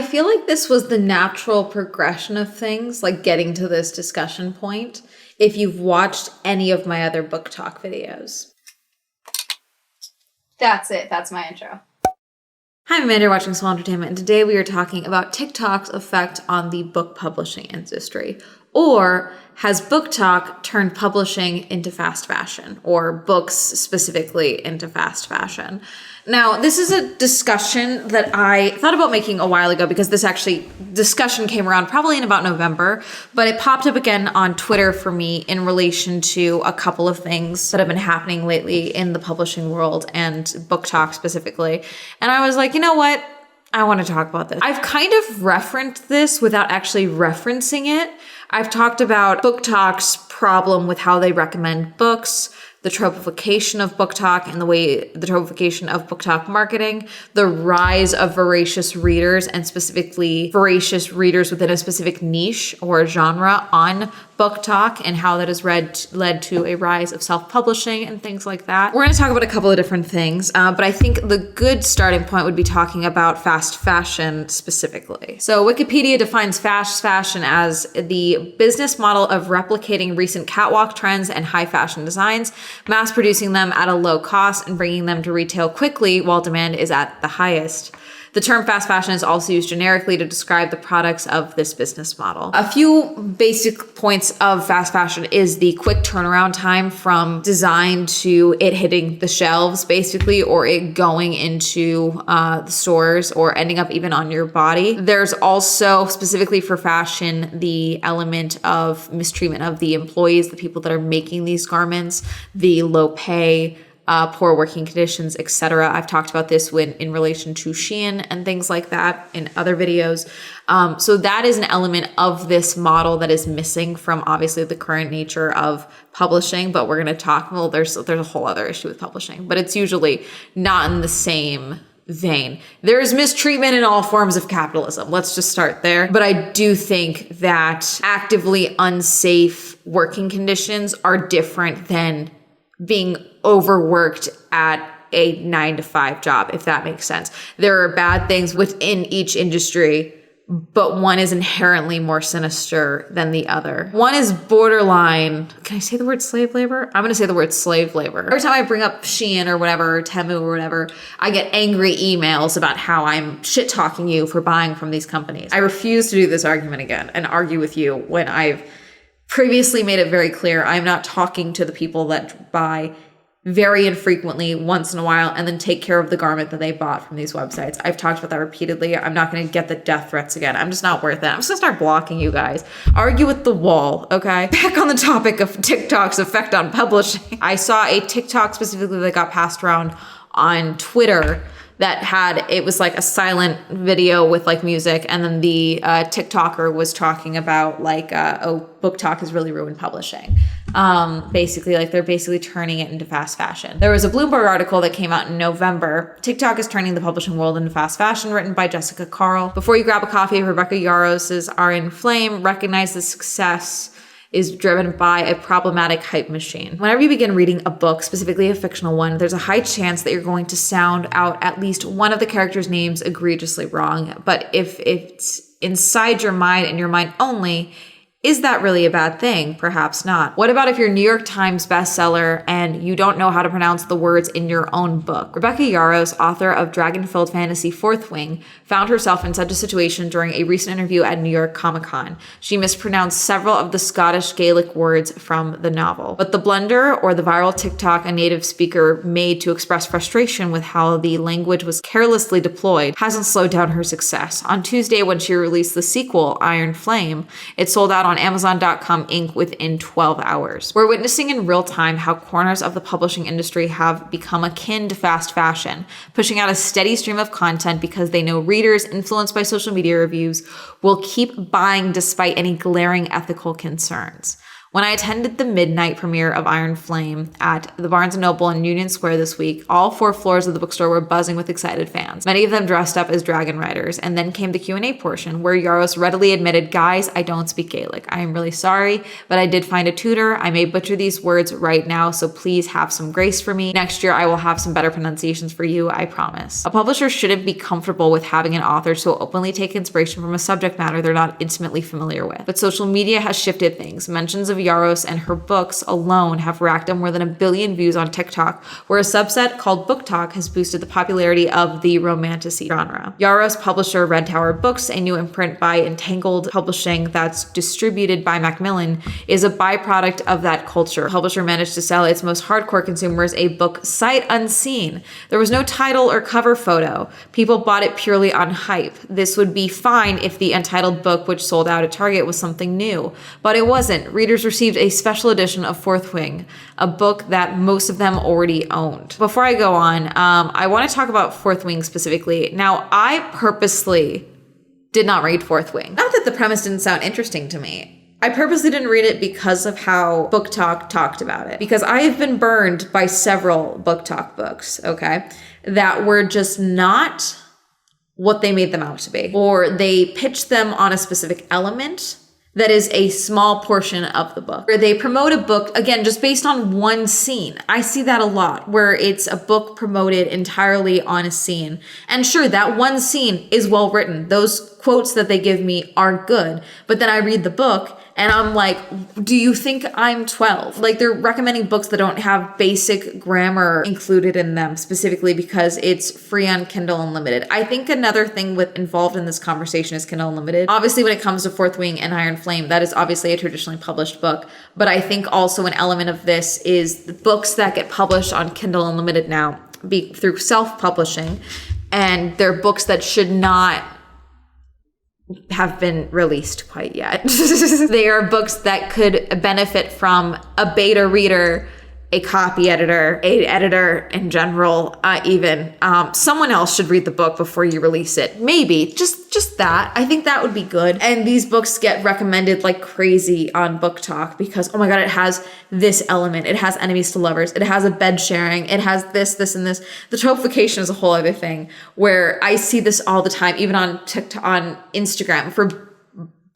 I feel like this was the natural progression of things, like getting to this discussion point, if you've watched any of my other book talk videos. That's it. That's my intro. Hi, I'm Amanda, watching Swell Entertainment, and today we are talking about TikTok's effect on the book publishing industry. Or has BookTok turned publishing into fast fashion, or books specifically into fast fashion? Now, this is a discussion that I thought about making a while ago because this discussion came around probably in about November, but it popped up again on Twitter for me in relation to a couple of things that have been happening lately in the publishing world and BookTok specifically. And I was like, you know what? I want to talk about this. I've kind of referenced this without actually referencing it. I've talked about BookTok's problem with how they recommend books, the tropification of BookTok and the tropification of BookTok marketing, the rise of voracious readers and specifically voracious readers within a specific niche or genre on BookTok and how that has led to a rise of self-publishing and things like that. We're going to talk about a couple of different things, but I think the good starting point would be talking about fast fashion specifically. So Wikipedia defines fast fashion as the business model of replicating recent catwalk trends and high fashion designs, mass producing them at a low cost and bringing them to retail quickly while demand is at the highest. The term fast fashion is also used generically to describe the products of this business model. A few basic points of fast fashion is the quick turnaround time from design to it hitting the shelves, basically, or it going into the stores or ending up even on your body. There's also, specifically for fashion, the element of mistreatment of the employees, the people that are making these garments, the low pay, poor working conditions, etc. I've talked about this in relation to Shein and things like that in other videos. So that is an element of this model that is missing from obviously the current nature of publishing. But we're going to talk, well, there's a whole other issue with publishing, but it's usually not in the same vein. There's mistreatment in all forms of capitalism. Let's just start there. But I do think that actively unsafe working conditions are different than being overworked at a 9-to-5 job, if that makes sense. There are bad things within each industry, but one is inherently more sinister than the other. One is borderline, can I say the word slave labor? I'm going to say the word slave labor. Every time I bring up Shein or whatever, or Temu or whatever, I get angry emails about how I'm shit-talking you for buying from these companies. I refuse to do this argument again and argue with you when I've previously made it very clear I'm not talking to the people that buy very infrequently, once in a while, and then take care of the garment that they bought from these websites. I've talked about that repeatedly. I'm not going to get the death threats again. I'm just not worth it. I'm just going to start blocking you guys. Argue with the wall, okay? Back on the topic of TikTok's effect on publishing. I saw a TikTok specifically that got passed around on Twitter that it was like a silent video with like music, and then the TikToker was talking about like, BookTok has really ruined publishing. Basically, like they're basically turning it into fast fashion. There was a Bloomberg article that came out in November. TikTok is turning the publishing world into fast fashion, written by Jessica Carl. Before you grab a copy of Rebecca Yaros's Are in Flame, recognize the success is driven by a problematic hype machine. Whenever you begin reading a book, specifically a fictional one, there's a high chance that you're going to sound out at least one of the characters' names egregiously wrong. But if it's inside your mind and your mind only, is that really a bad thing? Perhaps not. What about if you're a New York Times bestseller and you don't know how to pronounce the words in your own book? Rebecca Yarros, author of dragon-filled fantasy Fourth Wing, found herself in such a situation during a recent interview at New York Comic Con. She mispronounced several of the Scottish Gaelic words from the novel. But the blunder, or the viral TikTok a native speaker made to express frustration with how the language was carelessly deployed, hasn't slowed down her success. On Tuesday, when she released the sequel, Iron Flame, it sold out on Amazon.com Inc. within 12 hours. We're witnessing in real time how corners of the publishing industry have become akin to fast fashion, pushing out a steady stream of content because they know readers influenced by social media reviews will keep buying despite any glaring ethical concerns. When I attended the midnight premiere of Iron Flame at the Barnes & Noble in Union Square this week, all 4 floors of the bookstore were buzzing with excited fans, many of them dressed up as dragon riders. And then came the Q&A portion, where Yaros readily admitted, "Guys, I don't speak Gaelic. I am really sorry, but I did find a tutor. I may butcher these words right now, so please have some grace for me. Next year, I will have some better pronunciations for you, I promise." A publisher shouldn't be comfortable with having an author so openly take inspiration from a subject matter they're not intimately familiar with. But social media has shifted things. Mentions of Yaros and her books alone have racked up more than 1 billion views on TikTok, where a subset called booktok has boosted the popularity of the romantasy genre. Yaros publisher Red Tower Books, a new imprint by Entangled Publishing that's distributed by Macmillan, is a byproduct of that culture. The publisher managed to sell its most hardcore consumers a book sight unseen. There was no title or cover photo. People bought it purely on hype. This would be fine if the untitled book, which sold out at Target, was something new, but it wasn't. Readers received a special edition of Fourth Wing, a book that most of them already owned. Before I go on, I want to talk about Fourth Wing specifically. Now, I purposely did not read Fourth Wing. Not that the premise didn't sound interesting to me. I purposely didn't read it because of how booktok talked about it. Because I have been burned by several booktok books, okay, that were just not what they made them out to be. Or they pitched them on a specific element that is a small portion of the book. Where they promote a book, again, just based on one scene. I see that a lot, where it's a book promoted entirely on a scene. And sure, that one scene is well written. Those quotes that they give me are good. But then I read the book and I'm like, do you think I'm 12? Like, they're recommending books that don't have basic grammar included in them, specifically because it's free on Kindle Unlimited. I think another thing involved in this conversation is Kindle Unlimited. Obviously, when it comes to Fourth Wing and Iron Flame, that is obviously a traditionally published book. But I think also an element of this is the books that get published on Kindle Unlimited now through self-publishing, and they're books that should not have been released quite yet. They are books that could benefit from a beta reader, a copy editor, an editor in general, even. Someone else should read the book before you release it. Maybe, just that. I think that would be good. And these books get recommended like crazy on booktok because, oh my God, it has this element. It has enemies to lovers. It has a bed sharing. It has this, and this. The tropification is a whole other thing where I see this all the time, even on TikTok, on Instagram, for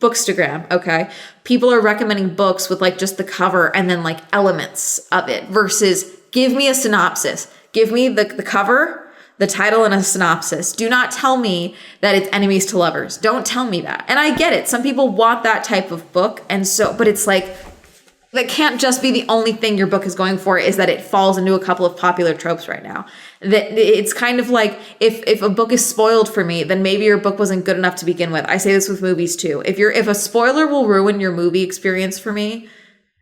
Bookstagram, okay? People are recommending books with like just the cover and then like elements of it versus give me a synopsis. Give me the cover, the title, and a synopsis. Do not tell me that it's enemies to lovers. Don't tell me that. And I get it. Some people want that type of book. And so, but it's like, that can't just be the only thing your book is going for, is that it falls into a couple of popular tropes right now. That it's kind of like if a book is spoiled for me, then maybe your book wasn't good enough to begin with. I say this with movies too. If a spoiler will ruin your movie experience for me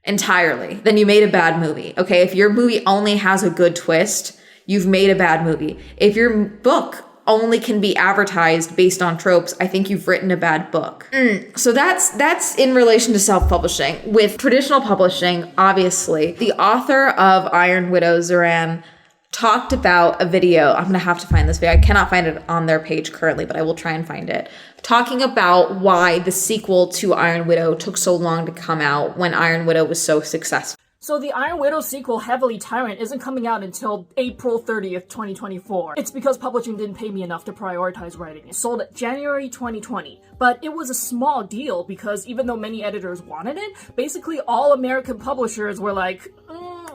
entirely, then you made a bad movie. Okay, if your movie only has a good twist, you've made a bad movie. If your book only can be advertised based on tropes, I think you've written a bad book. So that's in relation to self-publishing. With traditional publishing, obviously, the author of Iron Widow, Zoran, talked about a video. I'm gonna have to find this video. I cannot find it on their page currently, but I will try and find it. Talking about why the sequel to Iron Widow took so long to come out when Iron Widow was so successful. So the Iron Widow sequel, Heavily Tyrant, isn't coming out until April 30th, 2024. It's because publishing didn't pay me enough to prioritize writing it. Sold January 2020. But it was a small deal because even though many editors wanted it, basically all American publishers were like,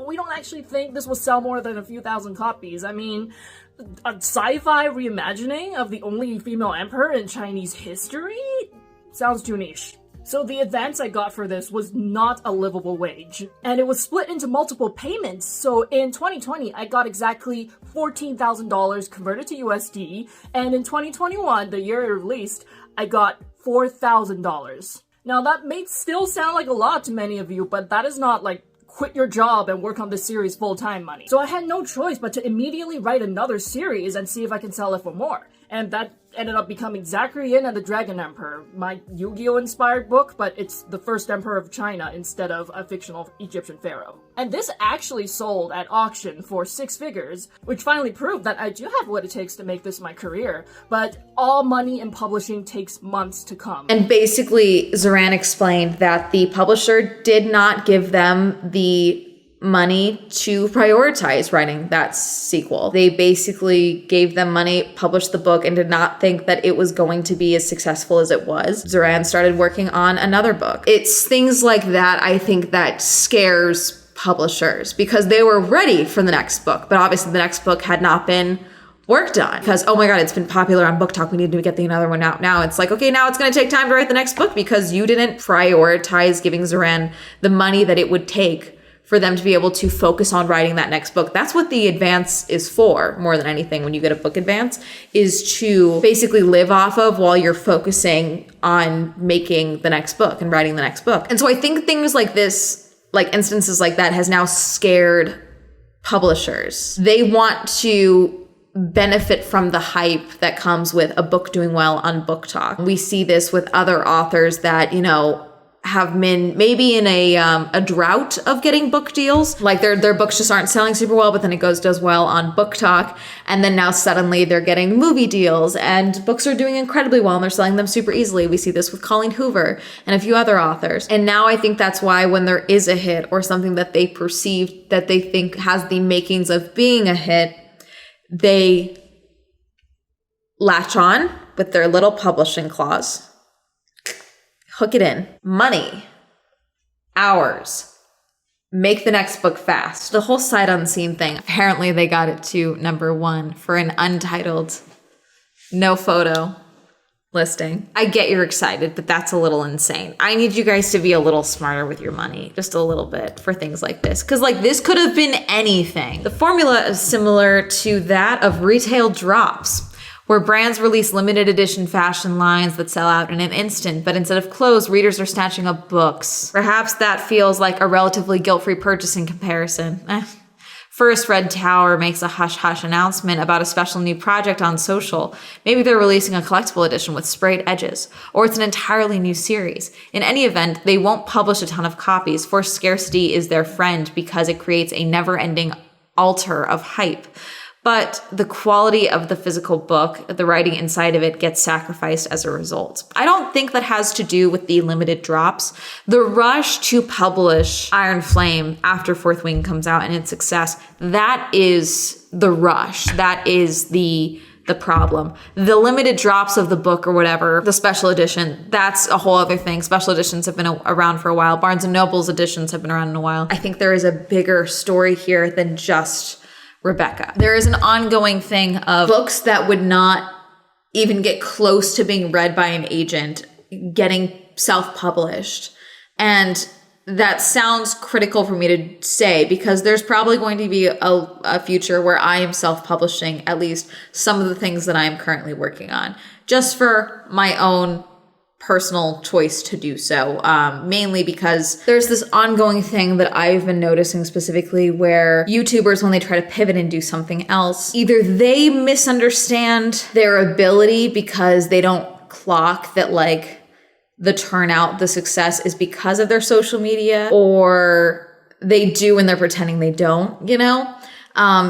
we don't actually think this will sell more than a few thousand copies. I mean, a sci-fi reimagining of the only female emperor in Chinese history? Sounds too niche. So the advance I got for this was not a livable wage, and it was split into multiple payments. So in 2020, I got exactly $14,000 converted to USD, and in 2021, the year it released, I got $4,000. Now that may still sound like a lot to many of you, but that is not like quit your job and work on this series full-time money. So I had no choice but to immediately write another series and see if I can sell it for more. And that ended up becoming Zachary Yin and the Dragon Emperor, my Yu-Gi-Oh! Inspired book, but it's the first emperor of China instead of a fictional Egyptian pharaoh. And this actually sold at auction for 6 figures, which finally proved that I do have what it takes to make this my career, but all money in publishing takes months to come. And basically, Zoran explained that the publisher did not give them the money to prioritize writing that sequel. They basically gave them money, published the book, and did not think that it was going to be as successful as it was. Zoran started working on another book. It's things like that, I think, that scares publishers because they were ready for the next book, but obviously the next book had not been worked on because, oh my God, it's been popular on BookTok. We need to get another one out now. It's like, okay, now it's going to take time to write the next book because you didn't prioritize giving Zoran the money that it would take for them to be able to focus on writing that next book. That's what the advance is for, more than anything, when you get a book advance, is to basically live off of while you're focusing on making the next book and writing the next book. And so I think things like this, like instances like that, has now scared publishers. They want to benefit from the hype that comes with a book doing well on BookTok. We see this with other authors that, you know, have been maybe in a drought of getting book deals. Like their books just aren't selling super well, but then it does well on BookTok. And then now suddenly they're getting movie deals and books are doing incredibly well and they're selling them super easily. We see this with Colleen Hoover and a few other authors. And now I think that's why when there is a hit or something that they perceive that they think has the makings of being a hit, they latch on with their little publishing clause. Hook it in. Money. Hours. Make the next book fast. The whole sight unseen thing. Apparently they got it to #1 for an untitled, no photo listing. I get you're excited, but that's a little insane. I need you guys to be a little smarter with your money, just a little bit, for things like this. Because like this could have been anything. The formula is similar to that of retail drops, where brands release limited edition fashion lines that sell out in an instant, but instead of clothes, readers are snatching up books. Perhaps that feels like a relatively guilt-free purchase in comparison. First, Red Tower makes a hush-hush announcement about a special new project on social. Maybe they're releasing a collectible edition with sprayed edges, or it's an entirely new series. In any event, they won't publish a ton of copies, for scarcity is their friend because it creates a never-ending altar of hype. But the quality of the physical book, the writing inside of it, gets sacrificed as a result. I don't think that has to do with the limited drops. The rush to publish Iron Flame after Fourth Wing comes out and its success, that is the rush. That is the problem. The limited drops of the book or whatever, the special edition, that's a whole other thing. Special editions have been around for a while. Barnes & Noble's editions have been around in a while. I think there is a bigger story here than just Rebecca. There is an ongoing thing of books that would not even get close to being read by an agent getting self-published. And that sounds critical for me to say because there's probably going to be a future where I am self-publishing at least some of the things that I am currently working on, just for my own personal choice to do so, mainly because there's this ongoing thing that I've been noticing specifically where YouTubers, when they try to pivot and do something else, either they misunderstand their ability because they don't clock that like the turnout, the success is because of their social media, or they do and they're pretending they don't, you know?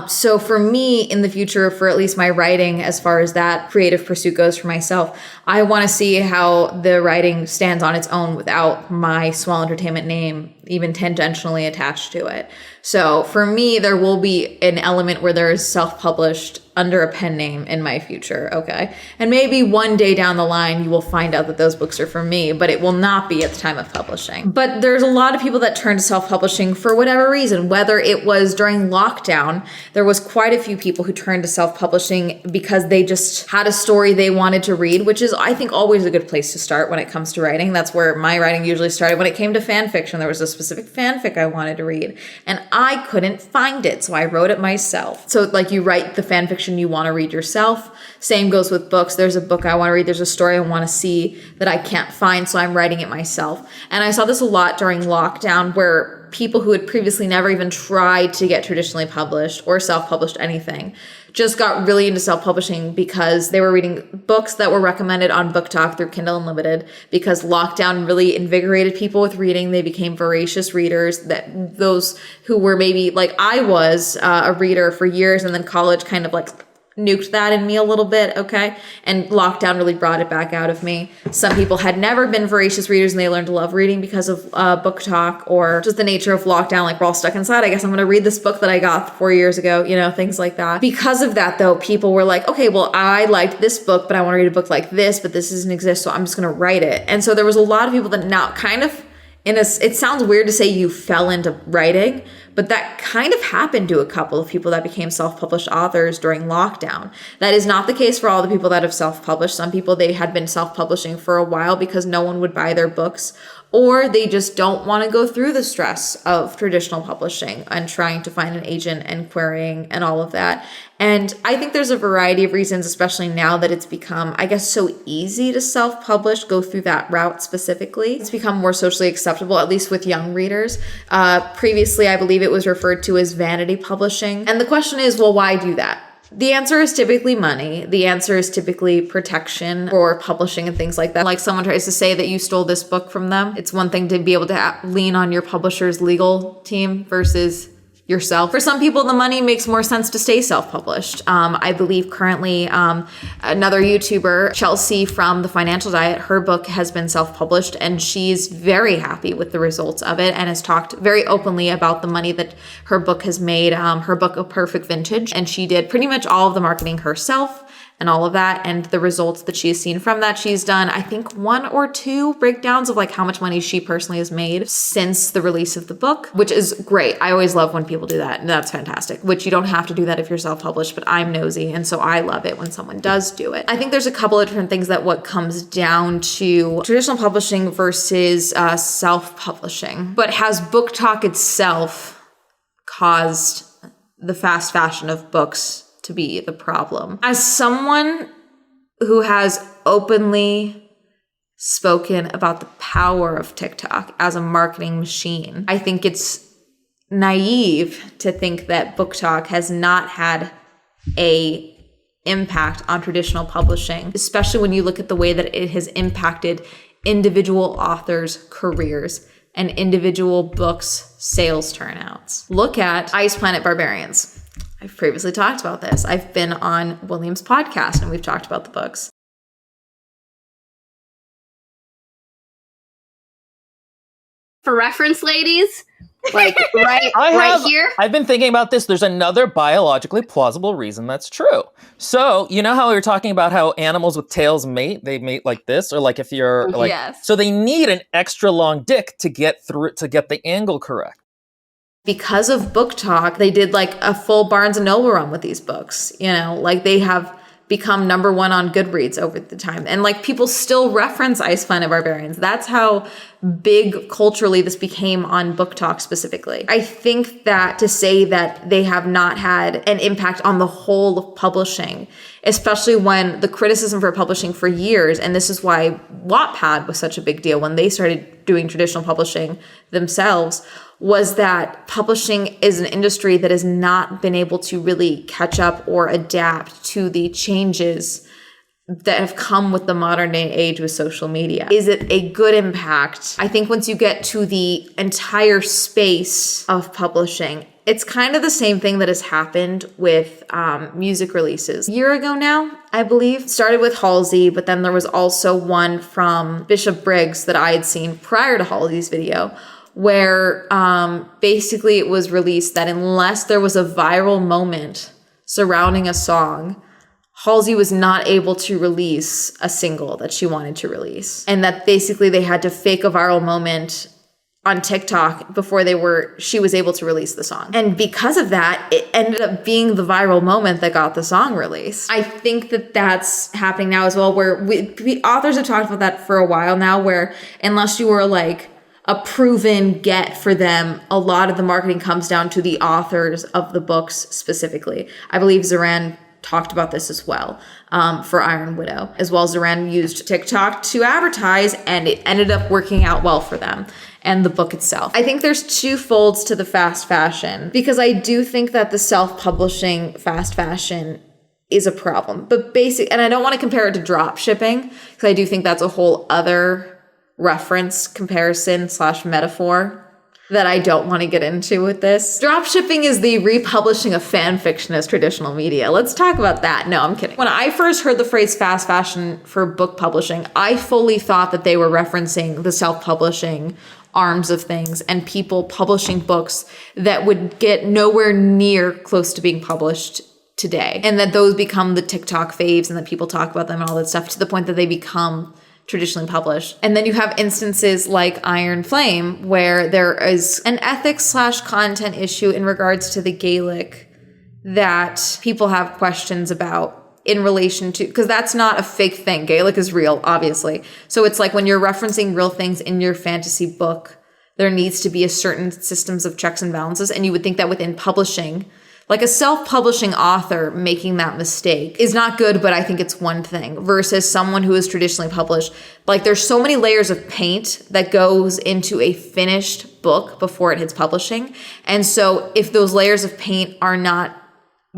So for me in the future, for at least my writing, as far as that creative pursuit goes for myself, I want to see how the writing stands on its own without my Swell Entertainment name even tangentially attached to it. So for me, there will be an element where there is self-published under a pen name in my future, okay? And maybe one day down the line, you will find out that those books are for me, but it will not be at the time of publishing. But there's a lot of people that turn to self-publishing for whatever reason, whether it was during lockdown, there was quite a few people who turned to self-publishing because they just had a story they wanted to read, which is, I think, always a good place to start when it comes to writing. That's where my writing usually started. When it came to fan fiction, there was a specific fanfic I wanted to read, and I couldn't find it, so I wrote it myself. So like you write the fan fiction you want to read yourself. Same goes with books. There's a book I want to read. There's a story I want to see that I can't find, so I'm writing it myself. And I saw this a lot during lockdown where people who had previously never even tried to get traditionally published or self-published anything just got really into self-publishing because they were reading books that were recommended on BookTok through Kindle Unlimited, because lockdown really invigorated people with reading. They became voracious readers, that those who were maybe like I was a reader for years, and then college kind of like nuked that in me a little bit, okay? And lockdown really brought it back out of me. Some people had never been voracious readers and they learned to love reading because of BookTok, or just the nature of lockdown, like we're all stuck inside. I guess I'm gonna read this book that I got 4 years ago, you know, things like that. Because of that though, people were like, okay, well, I liked this book, but I wanna read a book like this, but this doesn't exist, so I'm just gonna write it. And so there was a lot of people that now kind of, it sounds weird to say you fell into writing, but that kind of happened to a couple of people that became self-published authors during lockdown. That is not the case for all the people that have self-published. Some people, they had been self-publishing for a while because no one would buy their books, or they just don't want to go through the stress of traditional publishing and trying to find an agent and querying and all of that. And I think there's a variety of reasons, especially now that it's become, I guess, so easy to self-publish, go through that route specifically. It's become more socially acceptable, at least with young readers. Previously, I believe it was referred to as vanity publishing. And the question is, well, why do that? The answer is typically money. The answer is typically protection for publishing and things like that. Like someone tries to say that you stole this book from them. It's one thing to be able to lean on your publisher's legal team versus yourself. For some people, the money makes more sense to stay self-published. I believe currently another YouTuber, Chelsea from The Financial Diet, her book has been self-published and she's very happy with the results of it and has talked very openly about the money that her book has made, her book, A Perfect Vintage. And she did pretty much all of the marketing herself and all of that, and the results that she's seen from that. She's done, I think, 1 or 2 breakdowns of like how much money she personally has made since the release of the book, which is great. I always love when people do that, and that's fantastic, which you don't have to do that if you're self-published, but I'm nosy, and so I love it when someone does do it. I think there's a couple of different things that what comes down to traditional publishing versus self-publishing. But has BookTok itself caused the fast fashion of books to be the problem? As someone who has openly spoken about the power of TikTok as a marketing machine, I think it's naive to think that BookTok has not had a impact on traditional publishing, especially when you look at the way that it has impacted individual authors' careers and individual books' sales turnouts. Look at Ice Planet Barbarians. I've previously talked about this. I've been on William's podcast and we've talked about the books. For reference, ladies, like right here. I've been thinking about this. There's another biologically plausible reason that's true. So, you know how we were talking about how animals with tails mate? They mate like this, or like if you're like, yes. So they need an extra long dick to get through, to get the angle correct. Because of BookTok, they did like a full Barnes & Noble run with these books. You know, like they have become #1 on Goodreads over the time. And like people still reference Ice Planet Barbarians. That's how big culturally this became on BookTok specifically. I think that to say that they have not had an impact on the whole of publishing, especially when the criticism for publishing for years, and this is why Wattpad was such a big deal when they started doing traditional publishing themselves, was that publishing is an industry that has not been able to really catch up or adapt to the changes that have come with the modern day age with social media. Is it a good impact? I think once you get to the entire space of publishing, it's kind of the same thing that has happened with music releases. A year ago now, I believe, started with Halsey, but then there was also one from Bishop Briggs that I had seen prior to Halsey's video, where basically it was released that unless there was a viral moment surrounding a song, Halsey was not able to release a single that she wanted to release. And that basically they had to fake a viral moment on TikTok before she was able to release the song. And because of that, it ended up being the viral moment that got the song released. I think that that's happening now as well, where authors have talked about that for a while now, where unless you were like a proven get for them, a lot of the marketing comes down to the authors of the books specifically. I believe Zoran talked about this as well for Iron Widow. As well, Zoran used TikTok to advertise and it ended up working out well for them and the book itself. I think there's 2 folds to the fast fashion, because I do think that the self-publishing fast fashion is a problem. But and I don't want to compare it to drop shipping, because I do think that's a whole other reference, comparison / metaphor that I don't want to get into with this. Drop shipping is the republishing of fan fiction as traditional media. Let's talk about that. No, I'm kidding. When I first heard the phrase fast fashion for book publishing, I fully thought that they were referencing the self-publishing arms of things and people publishing books that would get nowhere near close to being published today. And that those become the TikTok faves and that people talk about them and all that stuff to the point that they become traditionally published. And then you have instances like Iron Flame, where there is an ethics / content issue in regards to the Gaelic that people have questions about in relation to, because that's not a fake thing. Gaelic is real, obviously. So it's like when you're referencing real things in your fantasy book, there needs to be a certain systems of checks and balances. And you would think that within publishing, like a self-publishing author making that mistake is not good, but I think it's one thing versus someone who is traditionally published. Like there's so many layers of paint that goes into a finished book before it hits publishing. And so if those layers of paint are not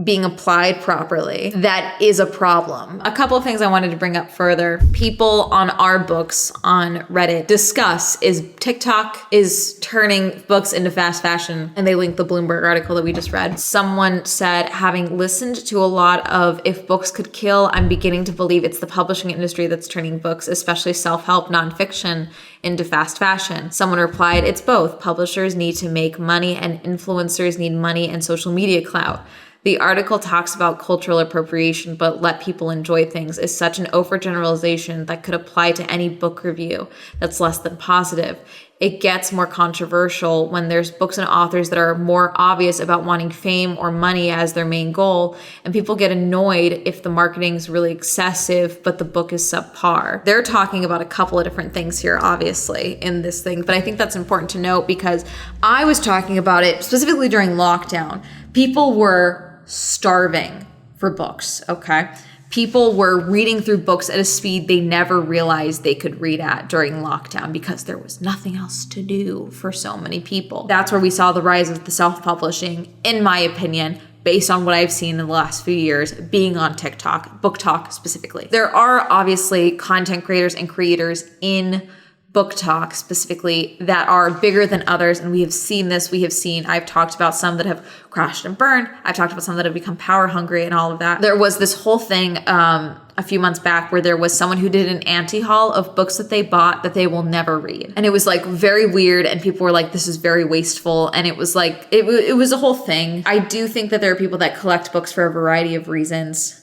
being applied properly, that is a problem. A couple of things I wanted to bring up further. People on our books on Reddit discuss is TikTok is turning books into fast fashion, and they link the Bloomberg article that we just read. Someone said, having listened to a lot of If Books Could Kill, I'm beginning to believe it's the publishing industry that's turning books, especially self-help nonfiction, into fast fashion. Someone replied, it's both. Publishers need to make money and influencers need money and social media clout. The article talks about cultural appropriation, but let people enjoy things is such an overgeneralization that could apply to any book review that's less than positive. It gets more controversial when there's books and authors that are more obvious about wanting fame or money as their main goal, and people get annoyed if the marketing is really excessive, but the book is subpar. They're talking about a couple of different things here, obviously, in this thing, but I think that's important to note because I was talking about it specifically during lockdown. People were starving for books, okay? People were reading through books at a speed they never realized they could read at during lockdown because there was nothing else to do for so many people. That's where we saw the rise of the self-publishing, in my opinion, based on what I've seen in the last few years, being on TikTok, booktok specifically. There are obviously content creators and creators in booktok specifically that are bigger than others, and we have seen this. I've talked about some that have crashed and burned. I've talked about some that have become power hungry and all of that. There was this whole thing a few months back where there was someone who did an anti-haul of books that they bought that they will never read, and it was like very weird, and people were like, this is very wasteful, and it was like it was a whole thing. I do think that there are people that collect books for a variety of reasons,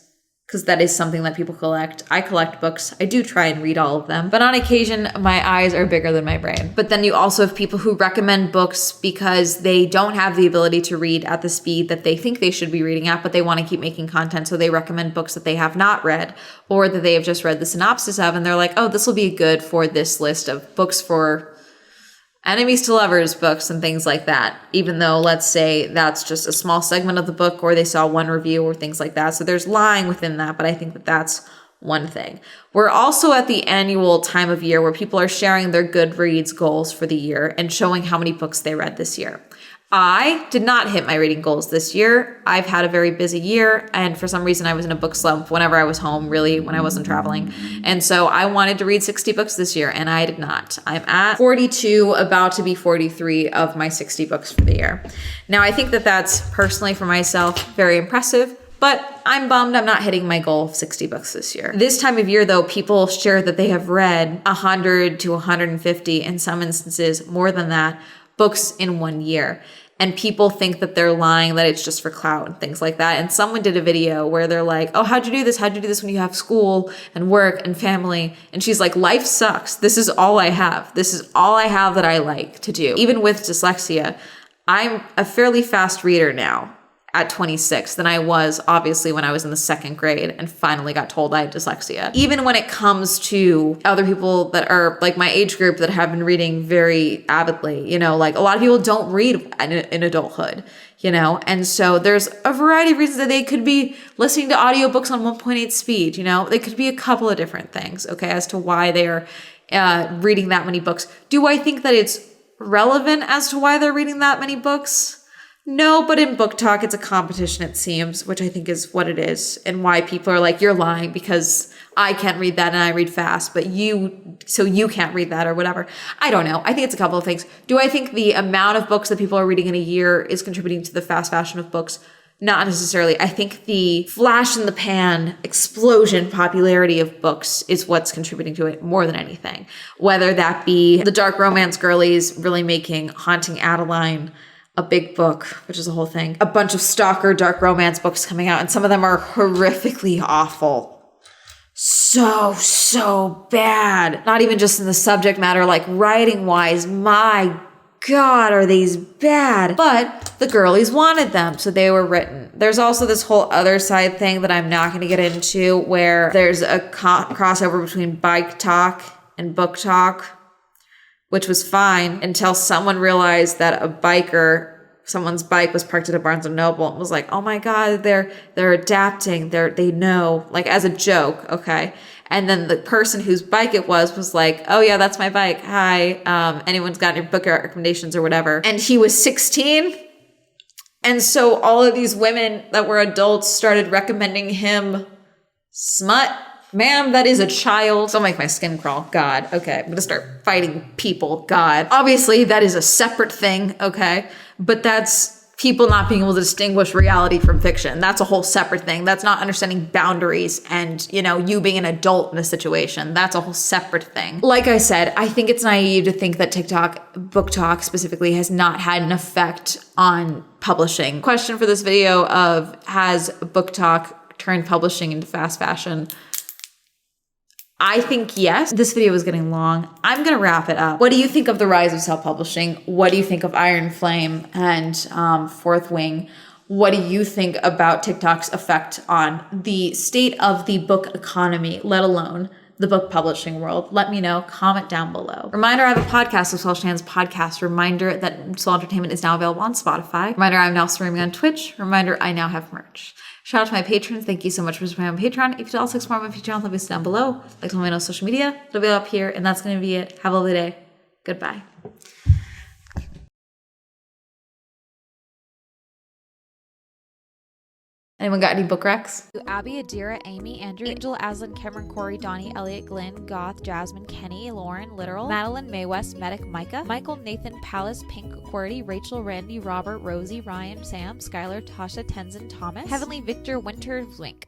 because that is something that people collect. I collect books. I do try and read all of them. But on occasion, my eyes are bigger than my brain. But then you also have people who recommend books because they don't have the ability to read at the speed that they think they should be reading at, but they want to keep making content. So they recommend books that they have not read or that they have just read the synopsis of. And they're like, oh, this will be good for this list of books for enemies to lovers books and things like that, even though let's say that's just a small segment of the book or they saw one review or things like that. So there's lying within that, but I think that that's one thing. We're also at the annual time of year where people are sharing their Goodreads goals for the year and showing how many books they read this year. I did not hit my reading goals this year. I've had a very busy year, and for some reason I was in a book slump whenever I was home, really, when I wasn't traveling. And so I wanted to read 60 books this year, and I did not. I'm at 42, about to be 43 of my 60 books for the year. Now, I think that that's personally for myself very impressive, but I'm bummed I'm not hitting my goal of 60 books this year. This time of year, though, people share that they have read 100 to 150, in some instances more than that, books in 1 year. And people think that they're lying, that it's just for clout and things like that. And someone did a video where they're like, oh, how'd you do this? How'd you do this when you have school and work and family? And she's like, life sucks. This is all I have. This is all I have that I like to do. Even with dyslexia, I'm a fairly fast reader now at 26 than I was obviously when I was in the second grade and finally got told I had dyslexia. Even when it comes to other people that are like my age group that have been reading very avidly, you know, like a lot of people don't read in adulthood, you know, and so there's a variety of reasons that they could be listening to audiobooks on 1.8 speed, you know, they could be a couple of different things, okay, as to why they are reading that many books. Do I think that it's relevant as to why they're reading that many books? No, but in book talk, it's a competition, it seems, which I think is what it is, and why people are like, you're lying because I can't read that and I read fast, but so you can't read that or whatever. I don't know. I think it's a couple of things. Do I think the amount of books that people are reading in a year is contributing to the fast fashion of books? Not necessarily. I think the flash in the pan explosion popularity of books is what's contributing to it more than anything. Whether that be the dark romance girlies really making Haunting Adeline a big book, which is a whole thing. A bunch of stalker dark romance books coming out, and some of them are horrifically awful. So bad. Not even just in the subject matter, like writing wise, my God, are these bad? But the girlies wanted them, so they were written. There's also this whole other side thing that I'm not going to get into, where there's a crossover between bike talk and book talk, which was fine until someone realized that someone's bike was parked at a Barnes & Noble and was like, oh my God, they're adapting, they know, like as a joke, okay? And then the person whose bike it was like, oh yeah, that's my bike. Hi, anyone's got any book recommendations or whatever. And he was 16. And so all of these women that were adults started recommending him smut. Ma'am, that is a child. Don't make my skin crawl. God, okay. I'm gonna start fighting people. God. Obviously, that is a separate thing, okay? But that's people not being able to distinguish reality from fiction. That's a whole separate thing. That's not understanding boundaries and, you being an adult in a situation. That's a whole separate thing. Like I said, I think it's naive to think that TikTok, book talk specifically, has not had an effect on publishing. Question for this video of, has book talk turned publishing into fast fashion? I think yes. This video is getting long. I'm going to wrap it up. What do you think of the rise of self-publishing? What do you think of Iron Flame and Fourth Wing? What do you think about TikTok's effect on the state of the book economy, let alone the book publishing world? Let me know. Comment down below. Reminder, I have a podcast, the Swell Shan's podcast. Reminder that Swell Entertainment is now available on Spotify. Reminder, I'm now streaming on Twitch. Reminder, I now have merch. Shout out to my patrons. Thank you so much for supporting me on Patreon. If you'd also explore my Patreon, let me down below. Like to let me know on social media. It'll be up here, and that's going to be it. Have a lovely day. Goodbye. Anyone got any book recs? Abby, Adira, Amy, Andrew, Angel, Aslan, Cameron, Corey, Donnie, Elliot, Glenn, Goth, Jasmine, Kenny, Lauren, Literal, Madeline, Mae West, Medic, Micah, Michael, Nathan, Palace, Pink, Qwerty, Rachel, Randy, Robert, Rosie, Ryan, Sam, Skylar, Tasha, Tenzin, Thomas, Heavenly, Victor, Winter, Zwink.